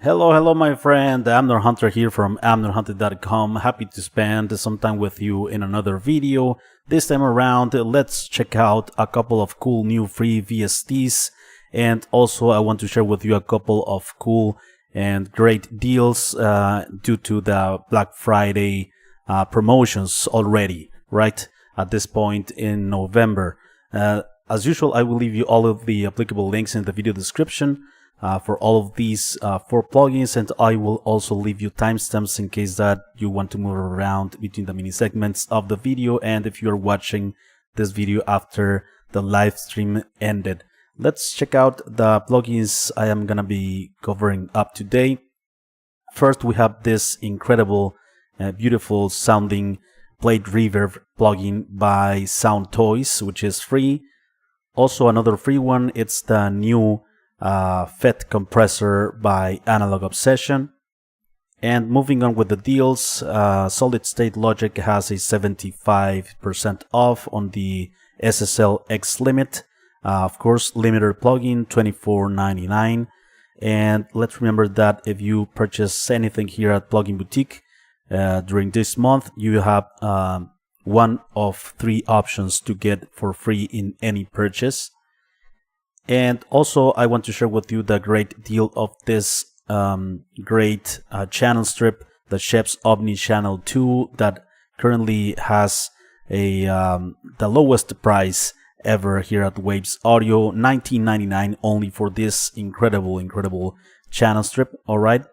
Hello, my friend. Amnor Hunter here from AmnorHunter.com. Happy to spend some time with you in another video. This time around, let's check out a couple of cool new free VSTs. And also, I want to share with you a couple of cool and great deals due to the Black Friday promotions already, right? At this point in November. As usual, I will leave you all of the applicable links in the video description. For all of these 4 plugins, and I will also leave you timestamps in case that you want to move around between the mini segments of the video, and if you are watching this video after the live stream ended. Let's check out the plugins I am gonna be covering up today. First, we have this incredible, beautiful sounding plate reverb plugin by Soundtoys, which is free. Also another free one, it's the new FET compressor by Analog Obsession. And moving on with the deals, Solid State Logic has a 75% off on the SSL X limit. Of course, limiter plugin $24.99. And let's remember that if you purchase anything here at Plugin Boutique during this month, you have one of 3 options to get for free in any purchase. And also, I want to share with you the great deal of this great channel strip, the SCHEPS OMNI Channel 2, that currently has a the lowest price ever here at Waves Audio, $19.99 only for this incredible channel strip. All right.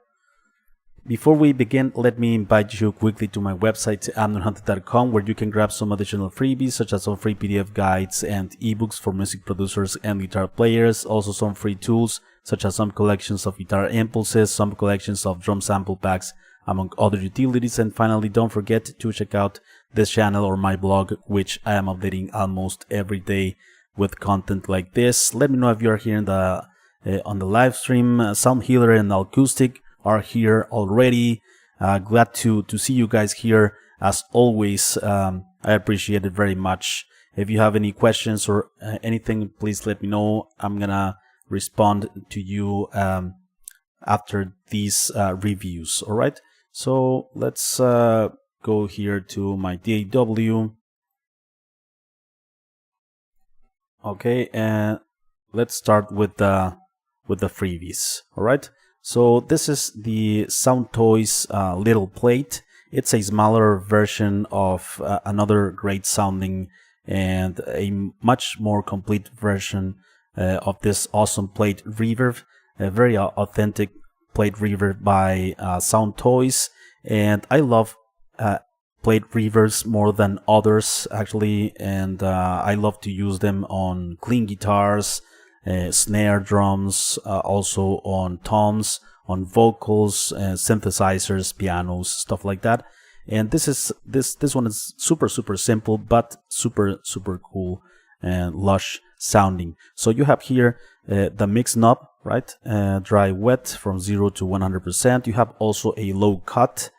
Before we begin, let me invite you quickly to my website, AmnorHunter.com, where you can grab some additional freebies, such as some free PDF guides and ebooks for music producers and guitar players. Also some free tools, such as some collections of guitar impulses, some collections of drum sample packs, among other utilities. And finally, don't forget to check out this channel or my blog, which I am updating almost every day with content like this. Let me know if you are here in the on the live stream. Sound Healer and Acoustic are here already. Glad to see you guys here as always. I appreciate it very much. If you have any questions or anything, please let me know. I'm gonna respond to you after these reviews. All right, so let's go here to my DAW. Okay, and let's start with the freebies. All right. So this is the Soundtoys little plate. It's a smaller version of another great sounding and a much more complete version of this awesome plate reverb. A very authentic plate reverb by Soundtoys. And I love plate reverbs more than others actually, and I love to use them on clean guitars, snare drums, also on toms, on vocals, synthesizers, pianos, stuff like that. And this one is super simple, but super cool and lush sounding. So you have here the mix knob, right? Dry wet from 0 to 100%. You have also a low cut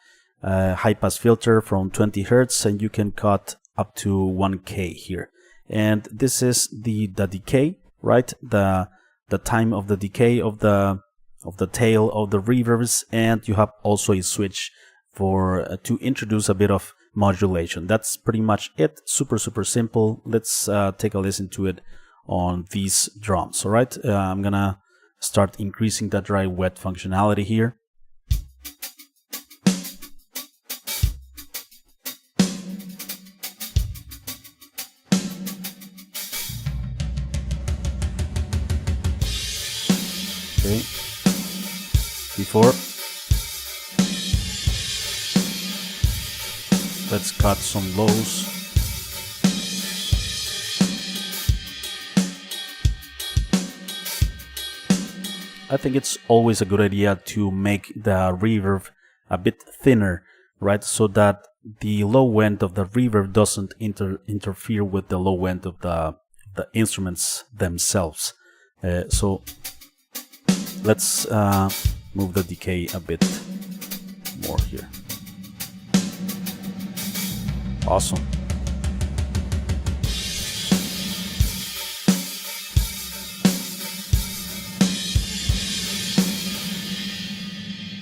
high pass filter from 20 Hertz, and you can cut up to 1K here. And this is the decay, right? The time of the decay of the tail of the reverbs, and you have also a switch for to introduce a bit of modulation. That's pretty much it. Super simple. Let's take a listen to it on these drums. All right, I'm gonna start increasing the dry wet functionality here. Okay. Before, let's cut some lows. I think it's always a good idea to make the reverb a bit thinner, right? So that the low end of the reverb doesn't interfere with the low end of the instruments themselves. So let's move the decay a bit more here. Awesome.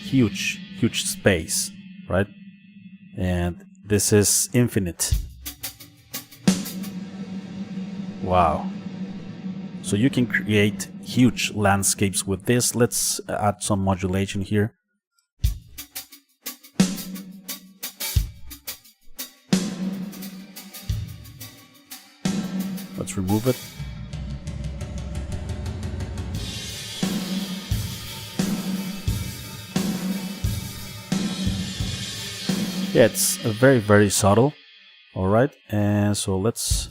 huge space, right? And this is infinite. Wow. So you can create huge landscapes with this. Let's add some modulation here. Let's remove it. Yeah, it's very subtle. All right, and so let's.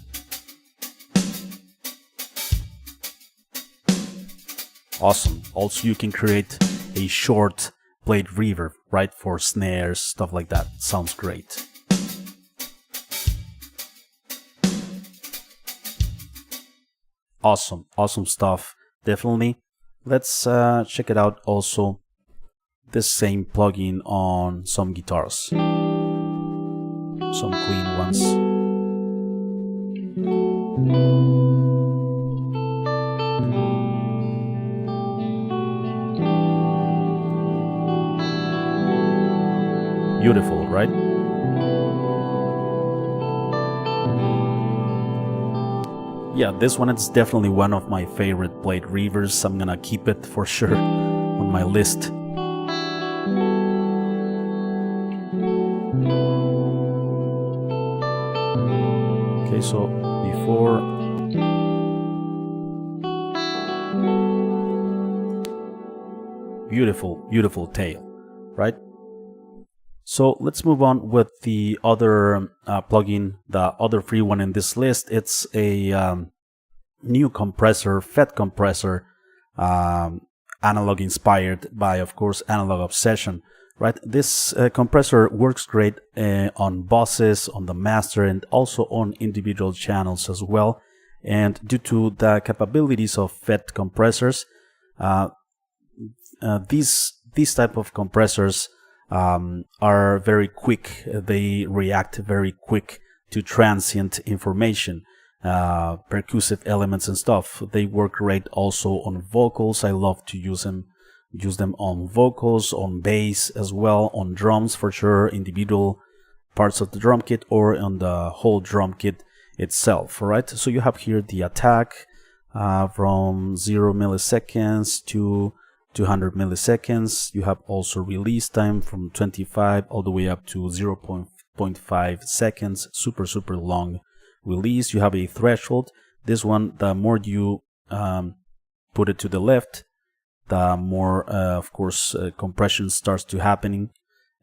Awesome. Also, you can create a short blade reverb, right, for snares, stuff like that. Sounds great. Awesome stuff. Definitely. Let's check it out also. This same plugin on some guitars. Some clean ones. Beautiful, right? Yeah, this one is definitely one of my favorite blade reverbs. I'm gonna keep it for sure on my list. Okay, so before beautiful tail, right? So let's move on with the other plugin, the other free one in this list. It's a new compressor, FET compressor, analog inspired by, of course, Analog Obsession, right? This compressor works great on buses, on the master, and also on individual channels as well. And due to the capabilities of FET compressors, these type of compressors are very quick. They react very quick to transient information, percussive elements and stuff. They work great also on vocals. I love to use them on vocals, on bass as well, on drums for sure, individual parts of the drum kit or on the whole drum kit itself. All right, so you have here the attack from 0 milliseconds to 200 milliseconds. You have also release time from 25 all the way up to 0.5 seconds. Super long release. You have a threshold. This one, the more you put it to the left, the more of course compression starts to happening.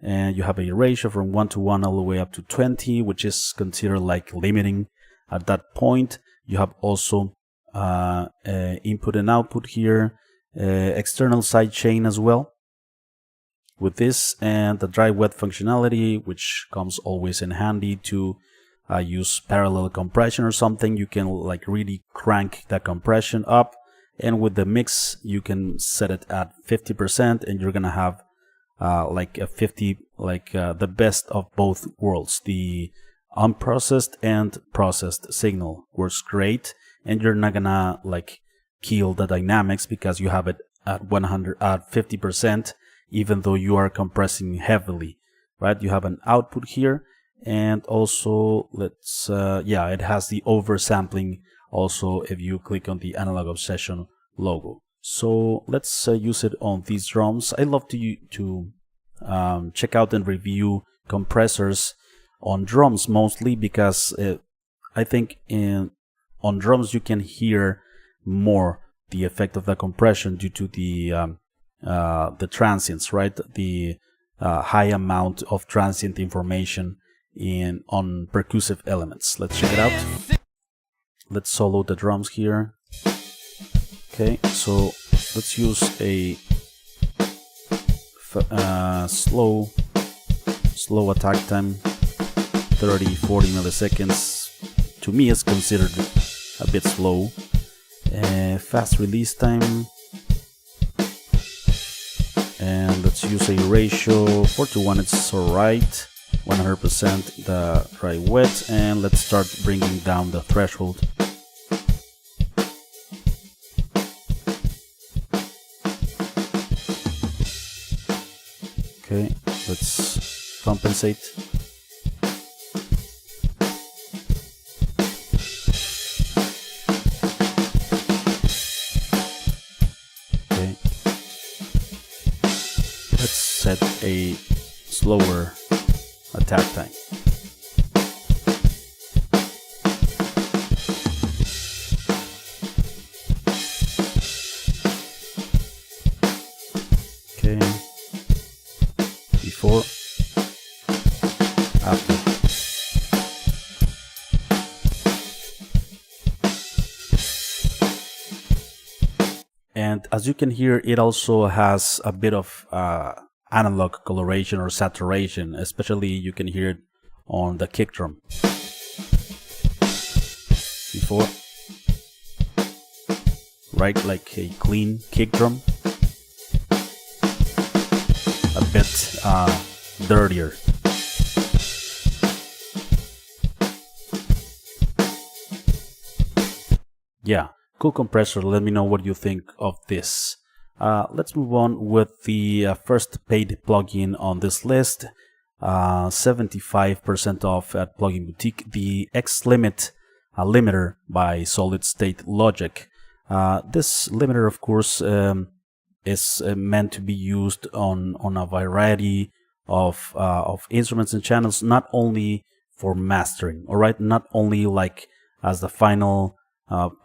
And you have a ratio from 1:1 all the way up to 20, which is considered like limiting at that point. You have also input and output here. External side chain as well with this, and the dry wet functionality, which comes always in handy to use parallel compression or something. You can like really crank the compression up, and with the mix you can set it at 50%, and you're gonna have like a 50, like the best of both worlds. The unprocessed and processed signal works great, and you're not gonna like kill the dynamics because you have it at 50%, even though you are compressing heavily, right? You have an output here, and also let's yeah, it has the oversampling also if you click on the Analog Obsession logo. So let's use it on these drums. I love to check out and review compressors on drums mostly because I think on drums you can hear more the effect of the compression due to the transients, right? The high amount of transient information on percussive elements. Let's check it out. Let's solo the drums here. Okay, so let's use a slow attack time, 30-40 milliseconds. To me, it's considered a bit slow. Fast release time, and let's use a ratio 4:1. It's alright, 100% the dry wet, and let's start bringing down the threshold. Okay, let's compensate. Okay, let's set a slower attack time. Okay, before, after. And as you can hear, it also has a bit of analog coloration or saturation, especially you can hear it on the kick drum. Before, right, like a clean kick drum. A bit dirtier. Yeah, cool compressor. Let me know what you think of this. Let's move on with the first paid plugin on this list. 75% off at Plugin Boutique, the X-Limit limiter by Solid State Logic. This limiter, of course, is meant to be used on a variety of instruments and channels, not only for mastering, all right, not only like as the final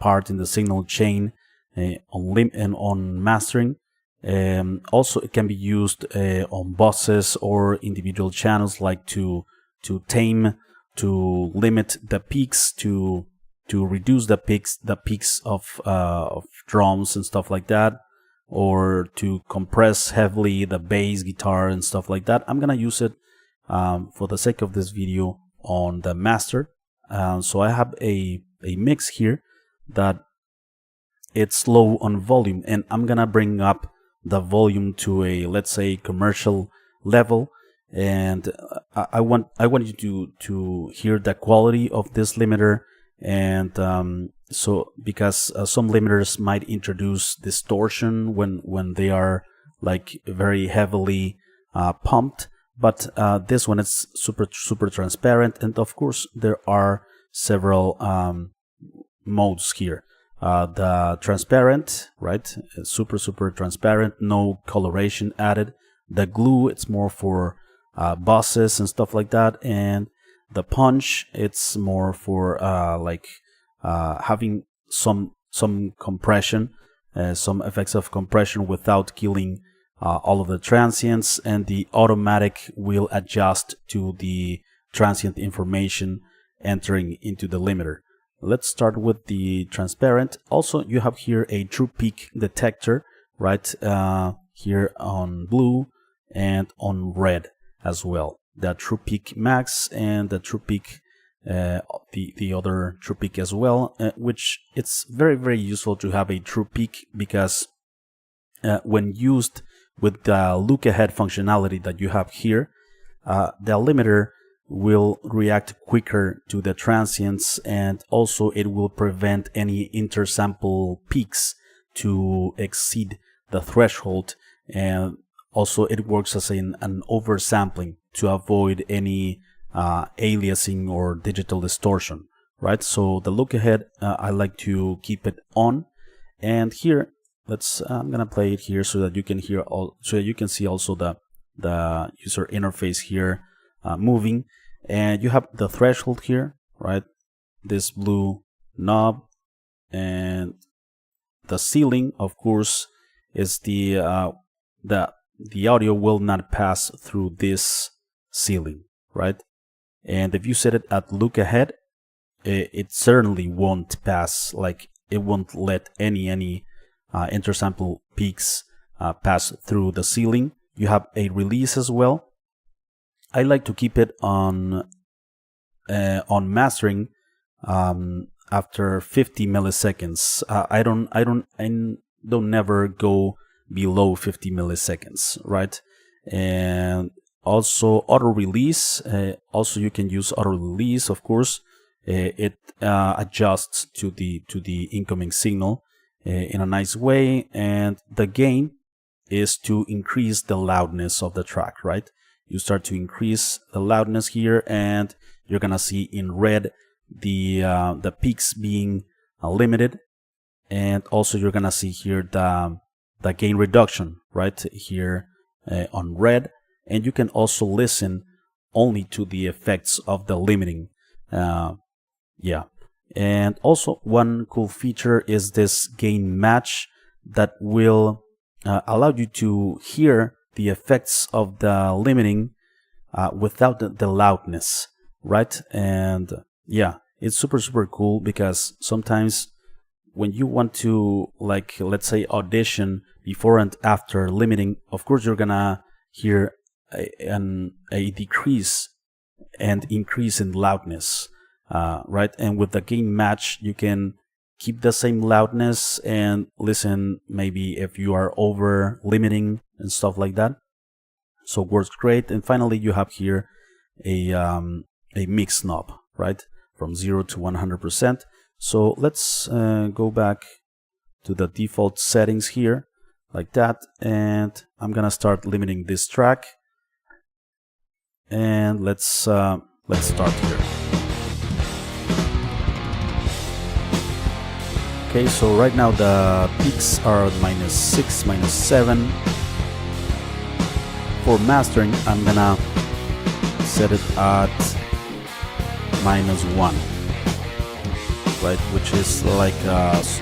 part in the signal chain on mastering. Also, it can be used on buses or individual channels, like to tame, to limit the peaks, to reduce the peaks of drums and stuff like that, or to compress heavily the bass guitar and stuff like that. I'm gonna use it for the sake of this video on the master. So I have a mix here that it's low on volume, and I'm gonna bring up the volume to a, let's say, commercial level, and I want you to hear the quality of this limiter. And so because some limiters might introduce distortion when they are like very heavily pumped, but this one is super transparent, and of course there are several modes here. The transparent, right, super transparent, no coloration added. The glue, it's more for buses and stuff like that, and the punch, it's more for having some compression, some effects of compression without killing all of the transients, and the automatic will adjust to the transient information entering into the limiter. Let's start with the transparent. Also, you have here a true peak detector, right, here on blue and on red as well. The true peak max and the true peak, the other true peak as well, which it's very useful to have a true peak, because when used with the look ahead functionality that you have here, the limiter will react quicker to the transients, and also it will prevent any intersample peaks to exceed the threshold, and also it works as an oversampling to avoid any aliasing or digital distortion, right? So the look ahead, I like to keep it on, and here I'm gonna play it here so that you can hear so that you can see also the user interface here moving. And you have the threshold here, right? This blue knob, and the ceiling, of course, is the audio will not pass through this ceiling, right? And if you set it at look ahead, it certainly won't pass, like it won't let any intersample peaks pass through the ceiling. You have a release as well. I like to keep it on mastering after 50 milliseconds. I don't never go below 50 milliseconds, right? And also auto release. Also, you can use auto release. Of course, it adjusts to the incoming signal in a nice way, and the gain is to increase the loudness of the track, right? You start to increase the loudness here, and you're gonna see in red the peaks being limited, and also you're gonna see here the gain reduction right here on red, and you can also listen only to the effects of the limiting. Yeah, and also one cool feature is this gain match that will allow you to hear the effects of the limiting without the loudness, right? And yeah, it's super cool, because sometimes when you want to, like, let's say audition before and after limiting, of course you're gonna hear a decrease and increase in loudness, right? And with the gain match, you can keep the same loudness and listen maybe if you are over limiting and stuff like that. So it works great. And finally, you have here a mix knob, right? From 0 to 100%. So let's go back to the default settings here, like that. And I'm gonna start limiting this track. And let's start here. Okay, so right now the peaks are -6, -7. For mastering, I'm gonna set it at -1, right? Which is like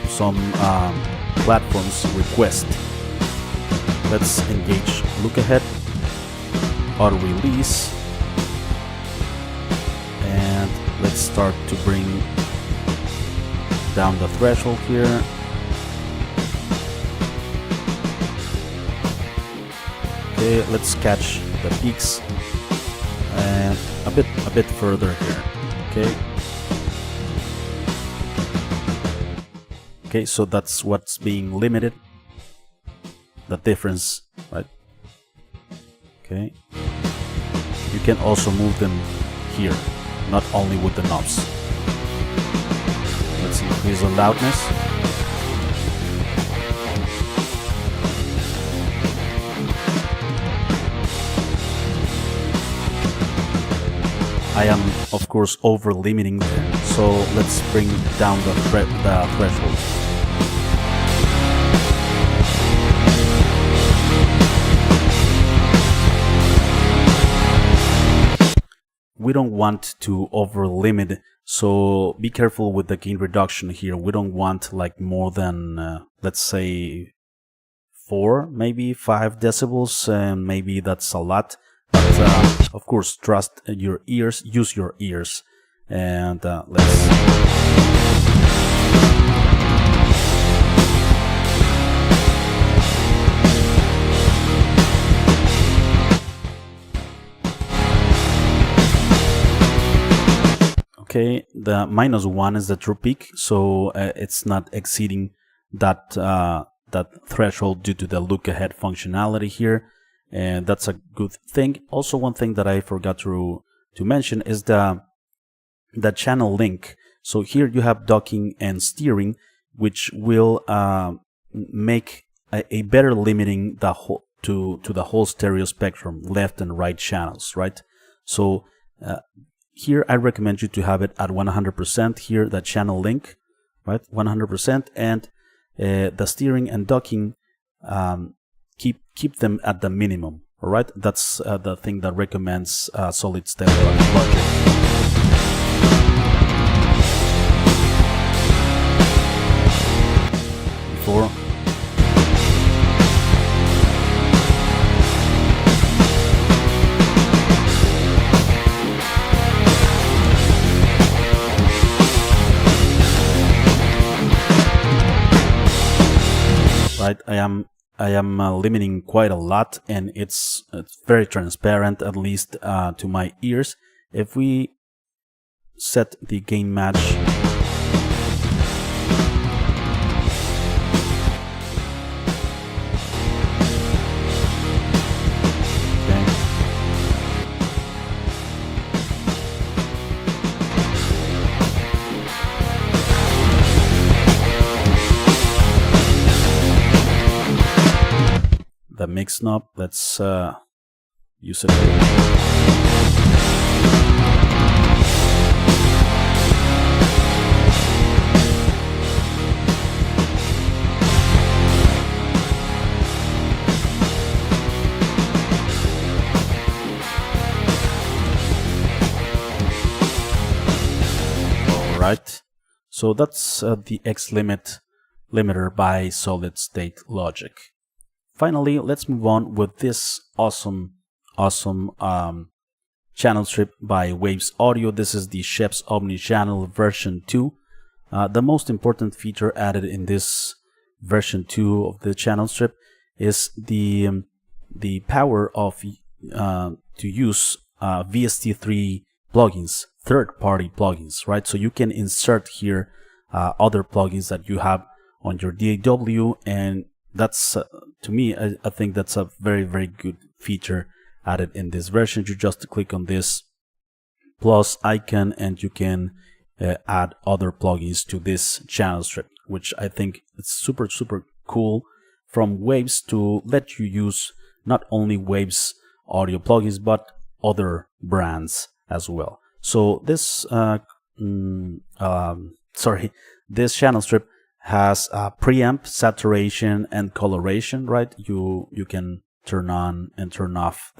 some platforms request. Let's engage look ahead, auto release, and let's start to bring down the threshold here. Okay, let's catch the peaks and a bit further here. Okay, so that's what's being limited, the difference, right? Okay, you can also move them here, not only with the knobs. Let's increase the loudness. I am, of course, over limiting there, so let's bring down the threshold. We don't want to over limit, so be careful with the gain reduction here. We don't want like more than let's say 4, maybe 5 decibels, and maybe that's a lot. But of course, trust your ears, use your ears, and let's. Okay, the -1 is the true peak, so it's not exceeding that that threshold due to the look ahead functionality here, and that's a good thing. Also, one thing that I forgot to mention is the channel link. So here you have docking and steering, which will make a better limiting the whole to the whole stereo spectrum, left and right channels, right? So here I recommend you to have it at 100%. Here the channel link, right, 100%, and the steering and docking, keep them at the minimum. All right, that's the thing that recommends solid state logic. Before. Right, I am limiting quite a lot, and it's very transparent, at least to my ears. If we set the gain match, the this knob. Let's use it. Right, so that's the X limiter by solid state logic. Finally, let's move on with this awesome channel strip by Waves Audio. This is the SCHEPS OMNI channel version 2. The most important feature added in this version 2 of the channel strip is the power of to use VST3 plugins, third-party plugins, right? So you can insert here other plugins that you have on your DAW, and that's to me, I think that's a very good feature added in this version. You just click on this plus icon and you can add other plugins to this channel strip, which I think it's super cool from Waves to let you use not only Waves audio plugins but other brands as well. So this this channel strip has preamp, saturation, and coloration, right? You can turn on and turn off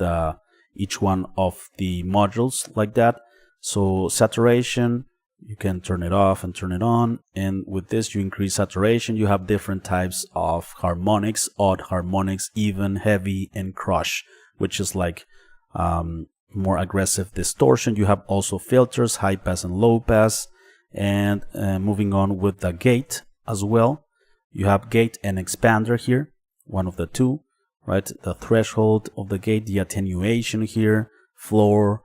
each one of the modules like that. So saturation, you can turn it off and turn it on, and with this you increase saturation. You have different types of harmonics: odd harmonics, even, heavy, and crush, which is like more aggressive distortion. You have also filters, high pass and low pass, and moving on with the gate as well. You have gate and expander here, one of the two, right? The threshold of the gate, the attenuation here, floor.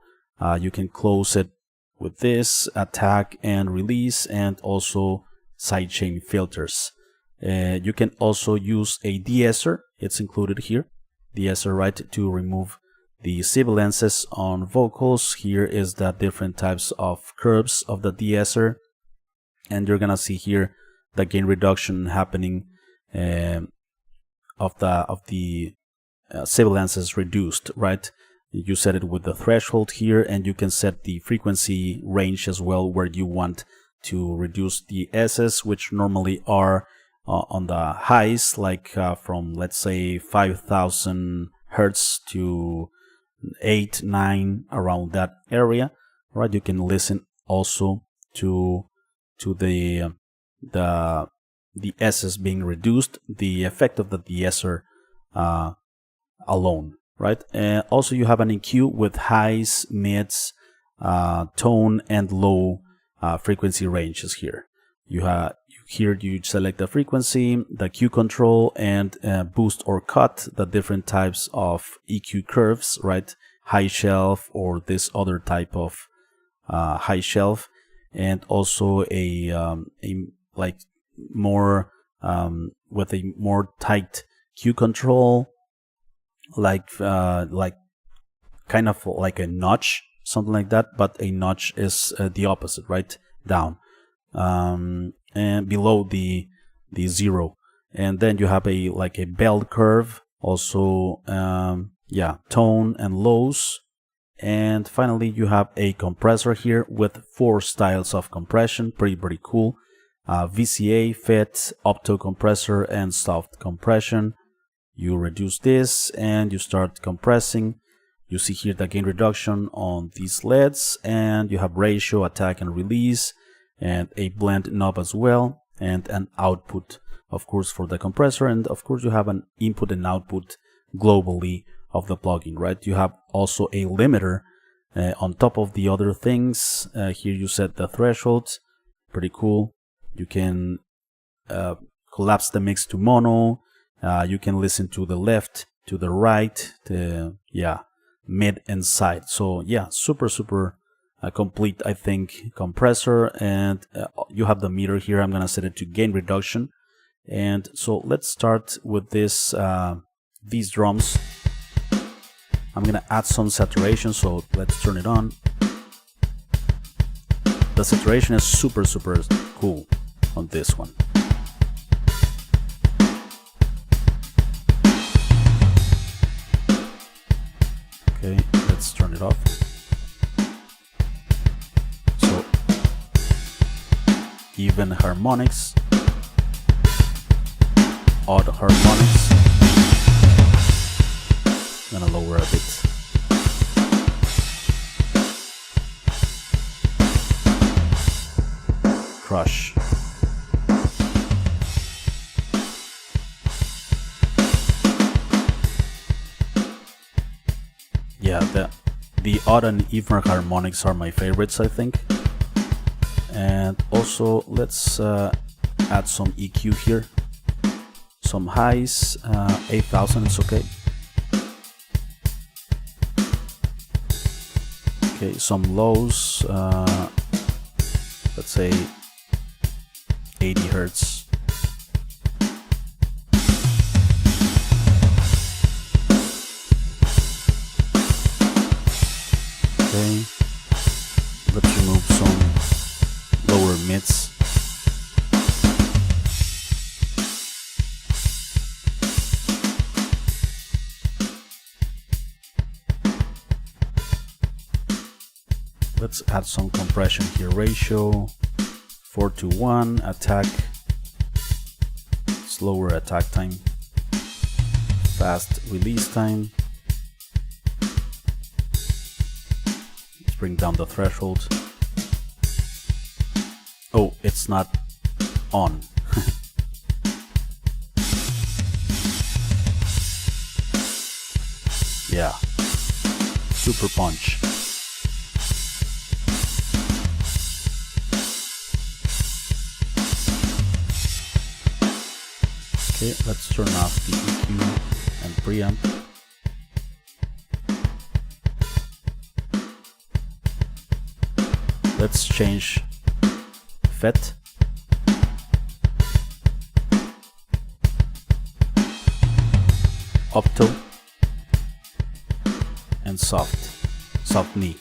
You can close it with this, attack and release, and also sidechain filters. You can also use a DSR. It's included here, DSR, right, to remove the sibilances on vocals. Here is the different types of curves of the DSR, and you're gonna see here the gain reduction happening of the sibilances reduced, right? You set it with the threshold here, and you can set the frequency range as well, where you want to reduce the S's, which normally are on the highs, like from, let's say, 5,000 hertz to 8, 9, around that area, right? You can listen also to the S's being reduced, the effect of the DSR alone, right? Also, you have an EQ with highs, mids, tone, and low frequency ranges here. Here you select the frequency, the Q control, and boost or cut, the different types of EQ curves, right? High shelf or this other type of high shelf, and also a like more with a more tight Q control, like kind of like a notch, something like that, but a notch is the opposite, right? Down. And below the zero, and then you have a bell curve also, tone and lows, and finally you have a compressor here with 4 styles of compression. Pretty cool. VCA, FET, opto compressor, and soft compression. You reduce this and you start compressing. You see here the gain reduction on these LEDs, and you have ratio, attack, and release, and a blend knob as well, and an output, of course, for the compressor, and of course you have an input and output globally of the plugin, right? You have also a limiter on top of the other things. Here you set the threshold. Pretty cool. You can collapse the mix to mono. You can listen to the left, to the right, to mid and side. So yeah, super complete, I think, compressor. And you have the meter here. I'm gonna set it to gain reduction. And so let's start with this these drums. I'm gonna add some saturation, so let's turn it on. The saturation is super cool on this one. Okay, let's turn it off. So even harmonics, odd harmonics. I'm gonna lower a bit. Crush. Yeah, the odd and even harmonics are my favorites, I think. And also let's add some EQ here. Some highs, 8000 is okay. Okay, some lows, let's say 80 Hertz. Okay, let's remove some lower mids. Let's add some compression here. Ratio 4:1, attack, slower attack time, fast release time. Let's bring down the threshold. Oh, it's not on. Yeah, super punch. Okay, let's turn off the EQ and preamp. Let's change FET. Opto and soft knee.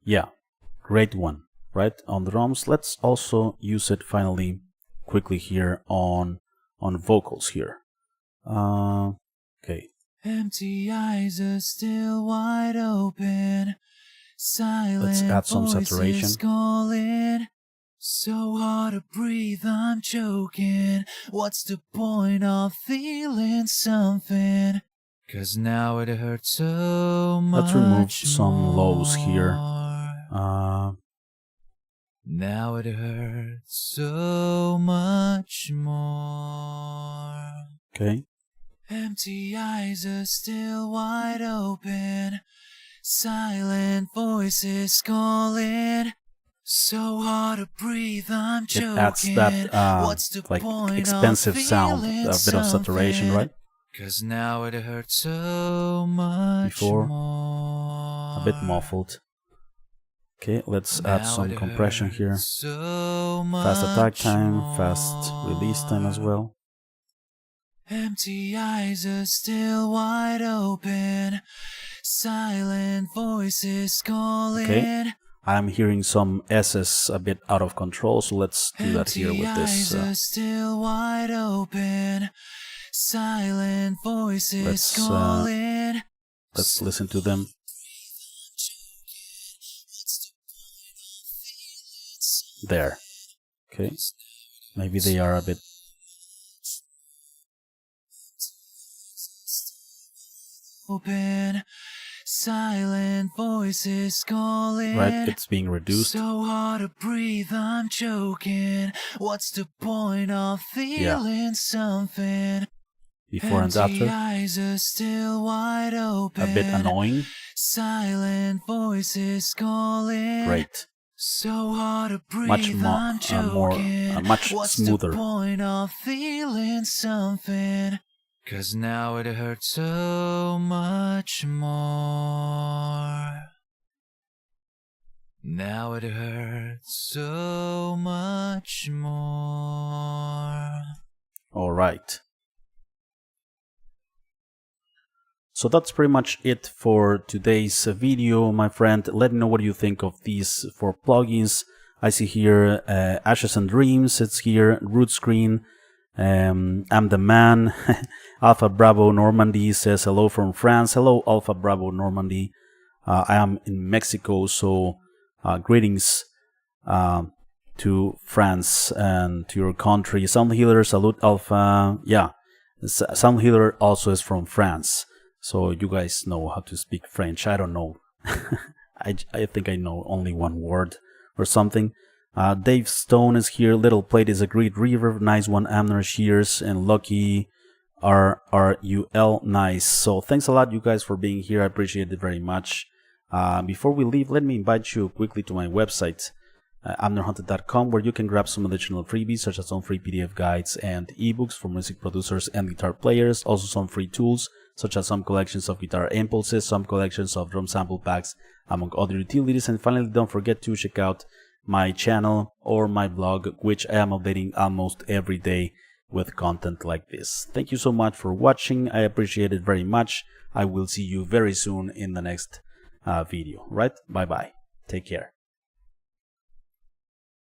Yeah, great one, right? On the drums. Let's also use it finally quickly here on vocals here. Okay. Empty eyes are still wide open. Silent Let's add some saturation. Calling. So hard to breathe, I'm choking. What's the point of feeling something? 'Cause now it hurts so much. Let's remove some lows here. Now it hurts so much more. Okay. Empty eyes are still wide open. Silent voices calling. So hard to breathe, I'm choking. It adds that like expensive sound, a bit of saturation, right? 'Cause now it hurts so much Before, more. a bit muffled. Okay, let's add some compression here. So Fast attack time, fast release time as well. Empty eyes are still wide open. Silent voices calling. Okay, I'm hearing some S's a bit out of control, so let's do that here with this. Empty eyes are still wide open. Silent voices calling. Let's listen to them. There. Okay. Maybe they are a bit. Open. Silent voices calling. Right, it's being reduced. So hard to breathe, I'm choking. What's the point of feeling something? Before and after. Eyes are still wide open. A bit annoying. Silent voices calling. Great. So hard to breathe, Much I'm choking. much What's smoother. The point of feeling something? 'Cause now it hurts so much more. Now it hurts so much more. All right. So that's pretty much it for today's video, my friend. Let me know what you think of these 4 plugins. I see here Ashes and Dreams, it's here, Root Screen, I'm the Man, Alpha Bravo Normandy says hello from France. Hello Alpha Bravo Normandy. I am in Mexico, so greetings to France and to your country. Sound Healer, salute Alpha. Yeah, Sound Healer also is from France, so you guys know how to speak French. I don't know. I think I know only one word or something. Dave Stone is here. Little Plate is a great reverb. Nice one, Amner. Cheers. And Lucky RRUL. Nice. So thanks a lot, you guys, for being here. I appreciate it very much. Before we leave, let me invite you quickly to my website, amnerhunted.com, where you can grab some additional freebies, such as some free PDF guides and ebooks for music producers and guitar players. Also some free tools, such as some collections of guitar impulses, some collections of drum sample packs, among other utilities. And finally, don't forget to check out my channel or my blog, which I am updating almost every day with content like this. Thank you so much for watching. I appreciate it very much. I will see you very soon in the next video. Right? Bye bye. Take care.